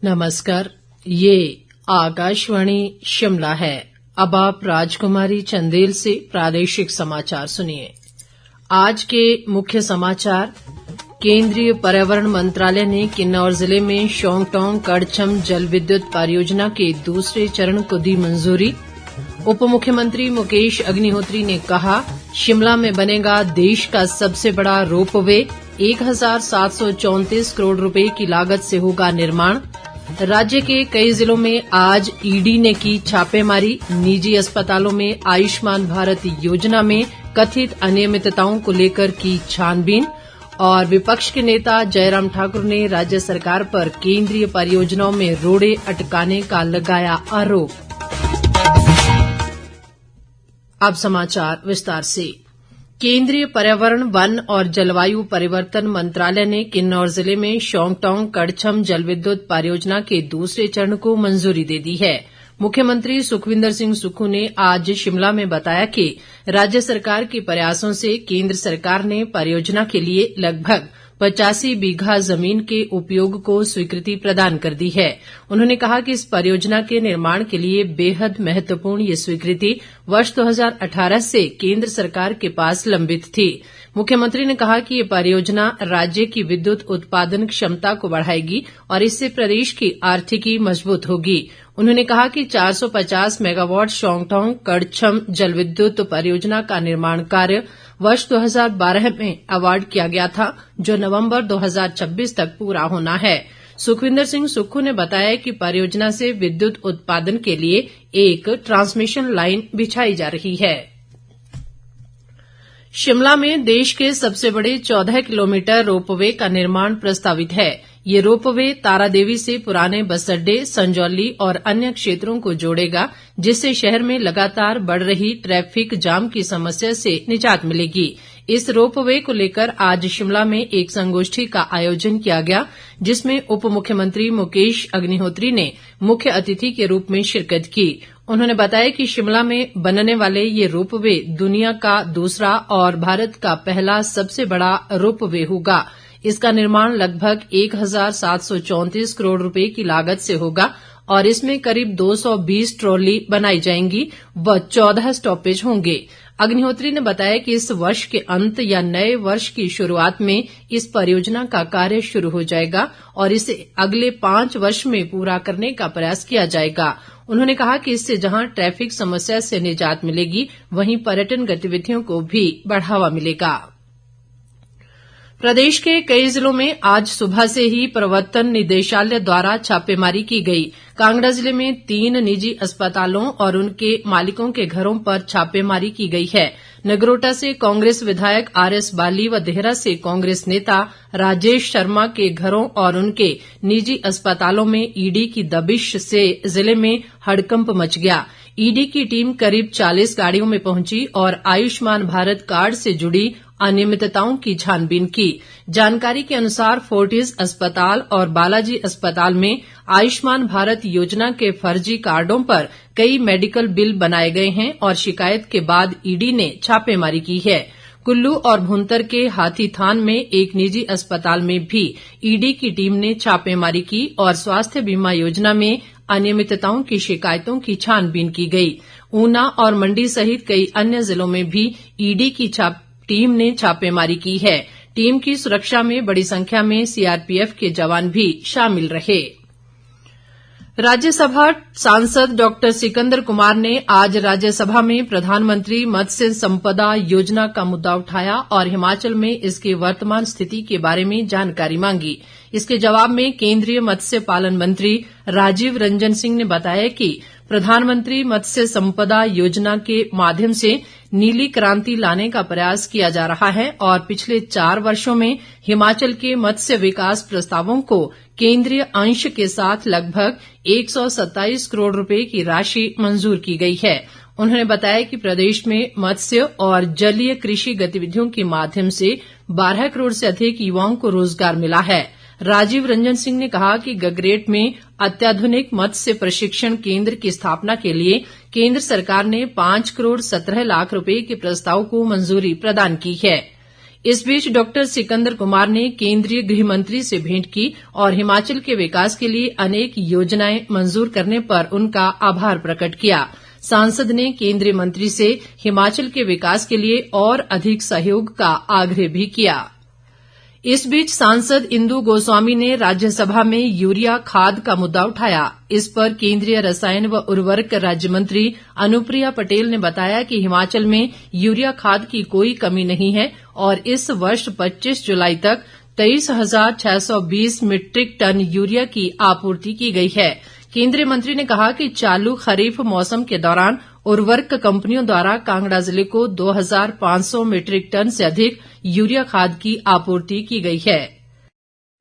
नमस्कार, ये आकाशवाणी शिमला है। अब आप राजकुमारी चंदेल से प्रादेशिक समाचार सुनिए। आज के मुख्य समाचार। केंद्रीय पर्यावरण मंत्रालय ने किन्नौर जिले में शोंगटोंग कड़छम जल विद्युत परियोजना के दूसरे चरण को दी मंजूरी। उप मुख्यमंत्री मुकेश अग्निहोत्री ने कहा, शिमला में बनेगा देश का सबसे बड़ा रोपवे, 1734 करोड़ रुपए की लागत से होगा निर्माण। राज्य के कई जिलों में आज ईडी ने की छापेमारी। निजी अस्पतालों में आयुष्मान भारत योजना में कथित अनियमितताओं को लेकर की छानबीन। और विपक्ष के नेता जयराम ठाकुर ने राज्य सरकार पर केंद्रीय परियोजनाओं में रोड़े अटकाने का लगाया आरोप। अब समाचार विस्तार से। केंद्रीय पर्यावरण, वन और जलवायु परिवर्तन मंत्रालय ने किन्नौर जिले में शोंगटोंग कड़छम जल विद्युत परियोजना के दूसरे चरण को मंजूरी दे दी है। मुख्यमंत्री सुखविंदर सिंह सुक्खू ने आज शिमला में बताया कि राज्य सरकार के प्रयासों से केंद्र सरकार ने परियोजना के लिए लगभग 85 बीघा जमीन के उपयोग को स्वीकृति प्रदान कर दी है। उन्होंने कहा कि इस परियोजना के निर्माण के लिए बेहद महत्वपूर्ण ये स्वीकृति वर्ष 2018 से केंद्र सरकार के पास लंबित थी। मुख्यमंत्री ने कहा कि ये परियोजना राज्य की विद्युत उत्पादन क्षमता को बढ़ाएगी और इससे प्रदेश की आर्थिकी मजबूत होगी। उन्होंने कहा कि 450 मेगावाट शोंगटोंग कड़छम जल विद्युत परियोजना का निर्माण कार्य वर्ष 2012 में अवार्ड किया गया था, जो नवंबर 2026 तक पूरा होना है। सुखविंदर सिंह सुक्खू ने बताया कि परियोजना से विद्युत उत्पादन के लिए एक ट्रांसमिशन लाइन बिछाई जा रही है। शिमला में देश के सबसे बड़े 14 किलोमीटर रोपवे का निर्माण प्रस्तावित है। ये रोपवे तारादेवी से पुराने बस अड्डे, संजौली और अन्य क्षेत्रों को जोड़ेगा, जिससे शहर में लगातार बढ़ रही ट्रैफिक जाम की समस्या से निजात मिलेगी। इस रोपवे को लेकर आज शिमला में एक संगोष्ठी का आयोजन किया गया, जिसमें उप मुख्यमंत्री मुकेश अग्निहोत्री ने मुख्य अतिथि के रूप में शिरकत की। उन्होंने बताया कि शिमला में बनने वाले ये रोपवे दुनिया का दूसरा और भारत का पहला सबसे बड़ा रोपवे होगा। इसका निर्माण लगभग 1734 करोड़ रुपए की लागत से होगा और इसमें करीब 220 ट्रॉली बनाई जाएंगी व 14 स्टॉपेज होंगे। अग्निहोत्री ने बताया कि इस वर्ष के अंत या नए वर्ष की शुरुआत में इस परियोजना का कार्य शुरू हो जाएगा और इसे अगले 5 वर्ष में पूरा करने का प्रयास किया जाएगा। उन्होंने कहा कि इससे जहां ट्रैफिक समस्या से निजात मिलेगी, वहीं पर्यटन गतिविधियों को भी बढ़ावा मिलेगा। प्रदेश के कई जिलों में आज सुबह से ही प्रवर्तन निदेशालय द्वारा छापेमारी की गई। कांगड़ा जिले में 3 निजी अस्पतालों और उनके मालिकों के घरों पर छापेमारी की गई है। नगरोटा से कांग्रेस विधायक आरएस बाली व देहरा से कांग्रेस नेता राजेश शर्मा के घरों और उनके निजी अस्पतालों में ईडी की दबिश से जिले में हड़कंप मच गया। ईडी की टीम करीब 40 गाड़ियों में पहुंची और आयुष्मान भारत कार्ड से जुड़ी अनियमितताओं की छानबीन की। जानकारी के अनुसार फोर्टिस अस्पताल और बालाजी अस्पताल में आयुष्मान भारत योजना के फर्जी कार्डों पर कई मेडिकल बिल बनाए गए हैं और शिकायत के बाद ईडी ने छापेमारी की है। कुल्लू और भुंतर के हाथीथान में एक निजी अस्पताल में भी ईडी की टीम ने छापेमारी की और स्वास्थ्य बीमा योजना में अनियमितताओं की शिकायतों की छानबीन की गई। ऊना और मंडी सहित कई अन्य जिलों में भी ईडी की टीम ने छापेमारी की है। टीम की सुरक्षा में बड़ी संख्या में सीआरपीएफ के जवान भी शामिल रहे। राज्यसभा सांसद डॉ सिकंदर कुमार ने आज राज्यसभा में प्रधानमंत्री मत्स्य संपदा योजना का मुद्दा उठाया और हिमाचल में इसकी वर्तमान स्थिति के बारे में जानकारी मांगी। इसके जवाब में केंद्रीय मत्स्य पालन मंत्री राजीव रंजन सिंह ने बताया कि प्रधानमंत्री मत्स्य संपदा योजना के माध्यम से नीली क्रांति लाने का प्रयास किया जा रहा है और पिछले 4 वर्षों में हिमाचल के मत्स्य विकास प्रस्तावों को केंद्रीय अंश के साथ लगभग 127 करोड़ रुपए की राशि मंजूर की गई है। उन्होंने बताया कि प्रदेश में मत्स्य और जलीय कृषि गतिविधियों के माध्यम से 12 करोड़ से अधिक युवाओं को रोजगार मिला है। राजीव रंजन सिंह ने कहा कि गगरेट में अत्याधुनिक मत्स्य प्रशिक्षण केंद्र की स्थापना के लिए केंद्र सरकार ने 5 करोड़ 17 लाख रुपए के प्रस्ताव को मंजूरी प्रदान की है। इस बीच डॉक्टर सिकंदर कुमार ने केंद्रीय गृह मंत्री से भेंट की और हिमाचल के विकास के लिए अनेक योजनाएं मंजूर करने पर उनका आभार प्रकट किया। सांसद ने केंद्रीय मंत्री से हिमाचल के विकास के लिए और अधिक सहयोग का आग्रह भी किया। इस बीच सांसद इंदु गोस्वामी ने राज्यसभा में यूरिया खाद का मुद्दा उठाया। इस पर केंद्रीय रसायन व उर्वरक राज्य मंत्री अनुप्रिया पटेल ने बताया कि हिमाचल में यूरिया खाद की कोई कमी नहीं है और इस वर्ष 25 जुलाई तक 23,620 मीट्रिक टन यूरिया की आपूर्ति की गई है। केंद्रीय मंत्री ने कहा कि चालू खरीफ मौसम के दौरान उर्वरक कंपनियों द्वारा कांगड़ा जिले को 2,500 मीट्रिक टन से अधिक यूरिया खाद की आपूर्ति की गई है।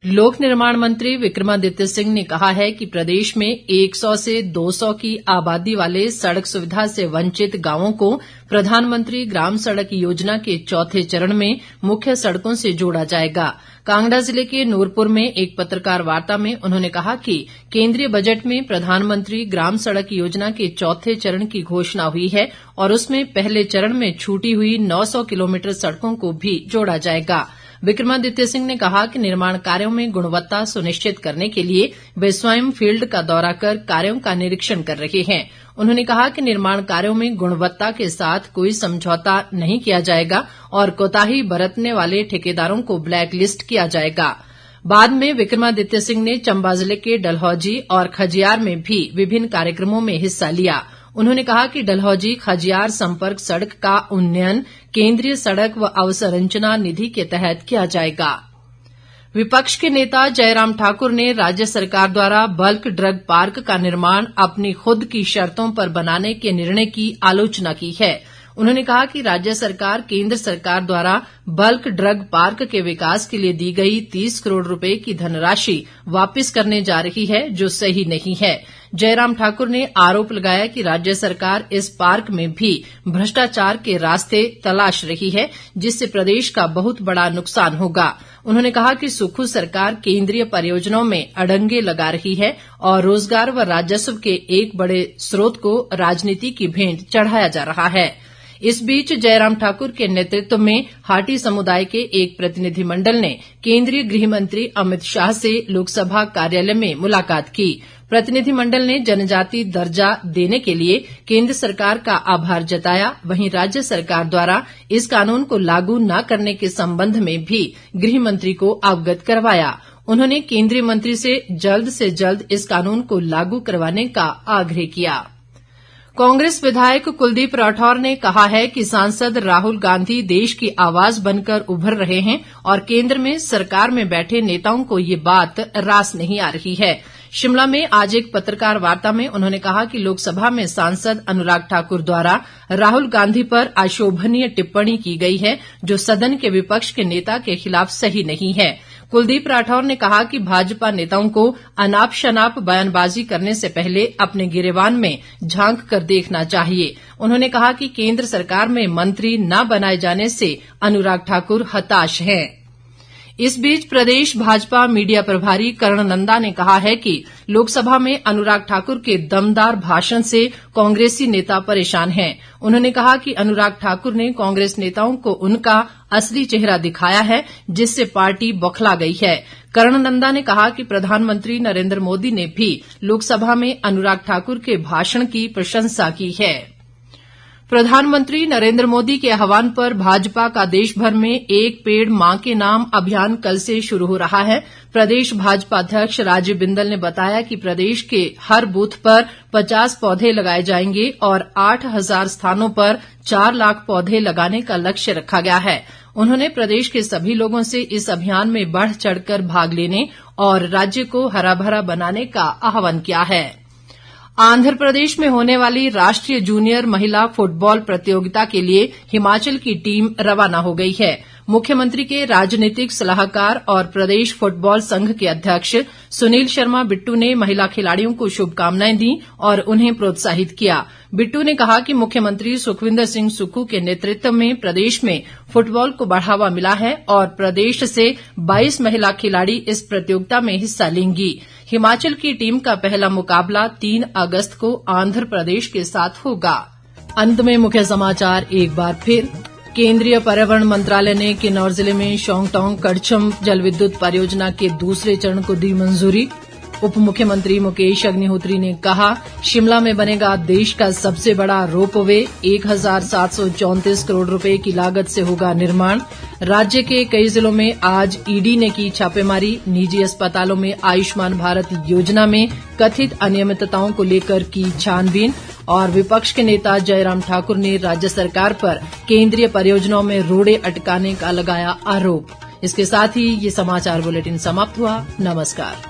लोक निर्माण मंत्री विक्रमादित्य सिंह ने कहा है कि प्रदेश में 100 से 200 की आबादी वाले सड़क सुविधा से वंचित गांवों को प्रधानमंत्री ग्राम सड़क योजना के चौथे चरण में मुख्य सड़कों से जोड़ा जाएगा। कांगड़ा जिले के नूरपुर में एक पत्रकार वार्ता में उन्होंने कहा कि केंद्रीय बजट में प्रधानमंत्री ग्राम सड़क योजना के चौथे चरण की घोषणा हुई है और उसमें पहले चरण में छूटी हुई 900 किलोमीटर सड़कों को भी जोड़ा जाएगा। विक्रमादित्य सिंह ने कहा कि निर्माण कार्यों में गुणवत्ता सुनिश्चित करने के लिए वे स्वयं फील्ड का दौरा कर कार्यों का निरीक्षण कर रहे हैं। उन्होंने कहा कि निर्माण कार्यों में गुणवत्ता के साथ कोई समझौता नहीं किया जाएगा और कोताही बरतने वाले ठेकेदारों को ब्लैक लिस्ट किया जाएगा। बाद में विक्रमादित्य सिंह ने चंबा जिले के डलहौजी और खजियार में भी विभिन्न कार्यक्रमों में हिस्सा लिया। उन्होंने कहा कि डलहौजी खजियार संपर्क सड़क का उन्नयन केंद्रीय सड़क व अवसंरचना निधि के तहत किया जाएगा। विपक्ष के नेता जयराम ठाकुर ने राज्य सरकार द्वारा बल्क ड्रग पार्क का निर्माण अपनी खुद की शर्तों पर बनाने के निर्णय की आलोचना की है। उन्होंने कहा कि राज्य सरकार केंद्र सरकार द्वारा बल्क ड्रग पार्क के विकास के लिए दी गई 30 करोड़ रुपए की धनराशि वापस करने जा रही है, जो सही नहीं है। जयराम ठाकुर ने आरोप लगाया कि राज्य सरकार इस पार्क में भी भ्रष्टाचार के रास्ते तलाश रही है, जिससे प्रदेश का बहुत बड़ा नुकसान होगा। उन्होंने कहा कि सुक्खू सरकार केंद्रीय परियोजनाओं में अड़ंगे लगा रही है और रोजगार व राजस्व के एक बड़े स्रोत को राजनीति की भेंट चढ़ाया जा रहा है। इस बीच जयराम ठाकुर के नेतृत्व में हाटी समुदाय के एक प्रतिनिधिमंडल ने केंद्रीय गृह मंत्री अमित शाह से लोकसभा कार्यालय में मुलाकात की। प्रतिनिधिमंडल ने जनजाति दर्जा देने के लिए केंद्र सरकार का आभार जताया। वहीं राज्य सरकार द्वारा इस कानून को लागू न करने के संबंध में भी गृह मंत्री को अवगत करवाया। उन्होंने केंद्रीय मंत्री से जल्द इस कानून को लागू करवाने का आग्रह किया। कांग्रेस विधायक कुलदीप राठौर ने कहा है कि सांसद राहुल गांधी देश की आवाज बनकर उभर रहे हैं और केंद्र में सरकार में बैठे नेताओं को ये बात रास नहीं आ रही है। शिमला में आज एक पत्रकार वार्ता में उन्होंने कहा कि लोकसभा में सांसद अनुराग ठाकुर द्वारा राहुल गांधी पर अशोभनीय टिप्पणी की गई है, जो सदन के विपक्ष के नेता के खिलाफ सही नहीं है। कुलदीप राठौर ने कहा कि भाजपा नेताओं को अनाप शनाप बयानबाजी करने से पहले अपने गिरेबान में झांक कर देखना चाहिए। उन्होंने कहा कि केंद्र सरकार में मंत्री न बनाए जाने से अनुराग ठाकुर हताश हैं। इस बीच प्रदेश भाजपा मीडिया प्रभारी कर्ण नंदा ने कहा है कि लोकसभा में अनुराग ठाकुर के दमदार भाषण से कांग्रेसी नेता परेशान हैं। उन्होंने कहा कि अनुराग ठाकुर ने कांग्रेस नेताओं को उनका असली चेहरा दिखाया है, जिससे पार्टी बौखला गई है। कर्ण नंदा ने कहा कि प्रधानमंत्री नरेंद्र मोदी ने भी लोकसभा में अनुराग ठाकुर के भाषण की प्रशंसा की है। प्रधानमंत्री नरेंद्र मोदी के आह्वान पर भाजपा का देश भर में एक पेड़ मां के नाम अभियान कल से शुरू हो रहा है। प्रदेश भाजपा अध्यक्ष राजीव बिंदल ने बताया कि प्रदेश के हर बूथ पर 50 पौधे लगाए जाएंगे और 8,000 स्थानों पर 4 लाख पौधे लगाने का लक्ष्य रखा गया है। उन्होंने प्रदेश के सभी लोगों से इस अभियान में बढ़ चढ़कर भाग लेने और राज्य को हरा भरा बनाने का आह्वान किया है। आंध्र प्रदेश में होने वाली राष्ट्रीय जूनियर महिला फुटबॉल प्रतियोगिता के लिए हिमाचल की टीम रवाना हो गई है। मुख्यमंत्री के राजनीतिक सलाहकार और प्रदेश फुटबॉल संघ के अध्यक्ष सुनील शर्मा बिट्टू ने महिला खिलाड़ियों को शुभकामनाएं दी और उन्हें प्रोत्साहित किया। बिट्टू ने कहा कि मुख्यमंत्री सुखविंदर सिंह सुक्खू के नेतृत्व में प्रदेश में फुटबॉल को बढ़ावा मिला है और प्रदेश से 22 महिला खिलाड़ी इस प्रतियोगिता में हिस्सा लेंगी। हिमाचल की टीम का पहला मुकाबला 3 अगस्त को आंध्र प्रदेश के साथ होगा। अंत में मुख्य समाचार एक बार फिर। केंद्रीय पर्यावरण मंत्रालय ने किन्नौर जिले में शोंगटोंग कड़छम जल विद्युत परियोजना के दूसरे चरण को दी मंजूरी। उप मुख्यमंत्री मुकेश अग्निहोत्री ने कहा, शिमला में बनेगा देश का सबसे बड़ा रोपवे, 1734 करोड़ रुपए की लागत से होगा निर्माण। राज्य के कई जिलों में आज ईडी ने की छापेमारी, निजी अस्पतालों में आयुष्मान भारत योजना में कथित अनियमितताओं को लेकर की छानबीन। और विपक्ष के नेता जयराम ठाकुर ने राज्य सरकार पर केंद्रीय परियोजनाओं में रोड़े अटकाने का लगाया आरोप। इसके साथ ही ये समाचार बुलेटिन समाप्त हुआ। नमस्कार।